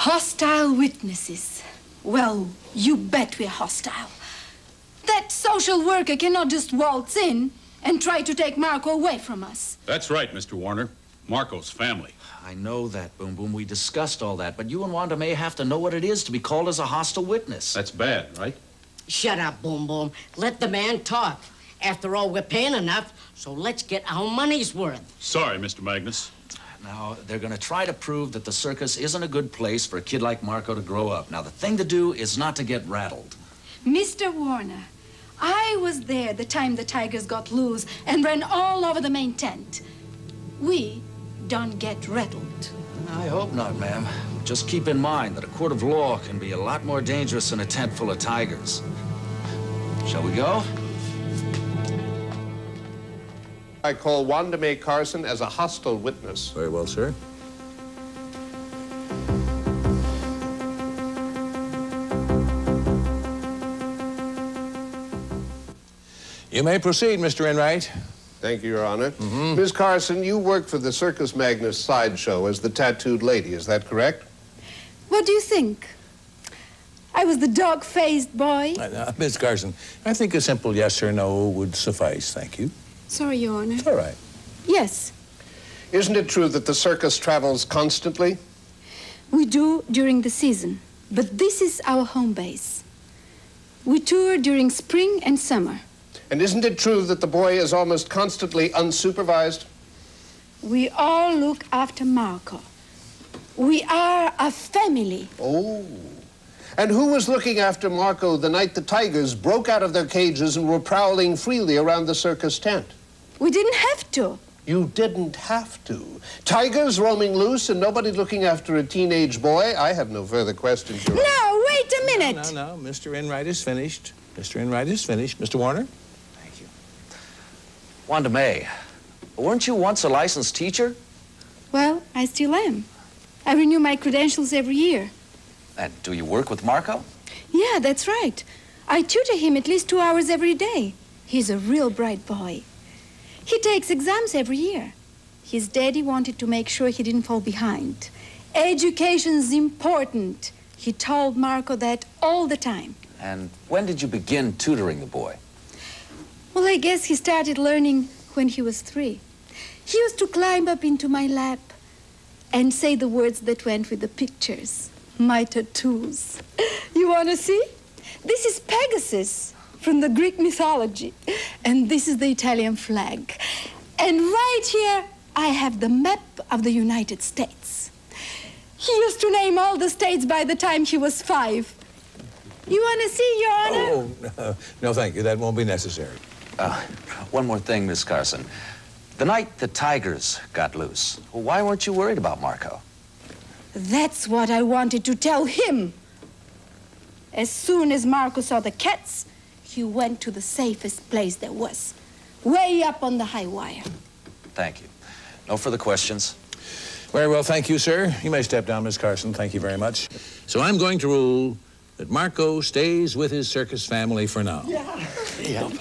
Hostile witnesses. Well, you bet we're hostile. That social worker cannot just waltz in and try to take Marco away from us. That's right, Mr. Warner. Marco's family. I know that, Boom Boom. We discussed all that, but you and Wanda may have to know what it is to be called as a hostile witness. That's bad, right? Shut up, Boom Boom. Let the man talk. After all, we're paying enough, so let's get our money's worth. Sorry, Mr. Magnus. Now, they're going to try to prove that the circus isn't a good place for a kid like Marco to grow up. Now, the thing to do is not to get rattled. Mr. Warner, I was there the time the tigers got loose and ran all over the main tent. We don't get rattled. I hope not, ma'am. Just keep in mind that a court of law can be a lot more dangerous than a tent full of tigers. Shall we go? I call Wanda Mae Carson as a hostile witness. Very well, sir. You may proceed, Mr. Enright. Thank you, Your Honor. Ms. Carson, you work for the Circus Magnus sideshow as the tattooed lady, is that correct? What do you think? I was the dog-faced boy. Miss Carson, I think a simple yes or no would suffice, thank you. Sorry, Your Honor. All right. Yes. Isn't it true that the circus travels constantly? We do during the season, but this is our home base. We tour during spring and summer. And isn't it true that the boy is almost constantly unsupervised? We all look after Marco. We are a family. Oh. And who was looking after Marco the night the tigers broke out of their cages and were prowling freely around the circus tent? We didn't have to. You didn't have to. Tigers roaming loose and nobody looking after a teenage boy? I have no further questions, Your Honor. No, wait a minute. No, Mr. Enright is finished. Mr. Enright is finished. Mr. Warner? Thank you. Wanda Mae, weren't you once a licensed teacher? Well, I still am. I renew my credentials every year. And do you work with Marco? Yeah, that's right. I tutor him at least 2 hours every day. He's a real bright boy. He takes exams every year. His daddy wanted to make sure he didn't fall behind. Education's important. He told Marco that all the time. And when did you begin tutoring the boy? Well, I guess he started learning when he was 3. He used to climb up into my lap and say the words that went with the pictures. My tattoos. You want to see? This is Pegasus from the Greek mythology. And this is the Italian flag. And right here, I have the map of the United States. He used to name all the states by the time he was 5. You want to see, Your Honor? Oh, no, thank you. That won't be necessary. One more thing, Miss Carson. The night the tigers got loose, why weren't you worried about Marco? That's what I wanted to tell him. As soon as Marco saw the cats, he went to the safest place there was, way up on the high wire. Thank you. No further questions? Very well, thank you, sir. You may step down, Miss Carson. Thank you very much. So I'm going to rule that Marco stays with his circus family for now. Yeah. Yep.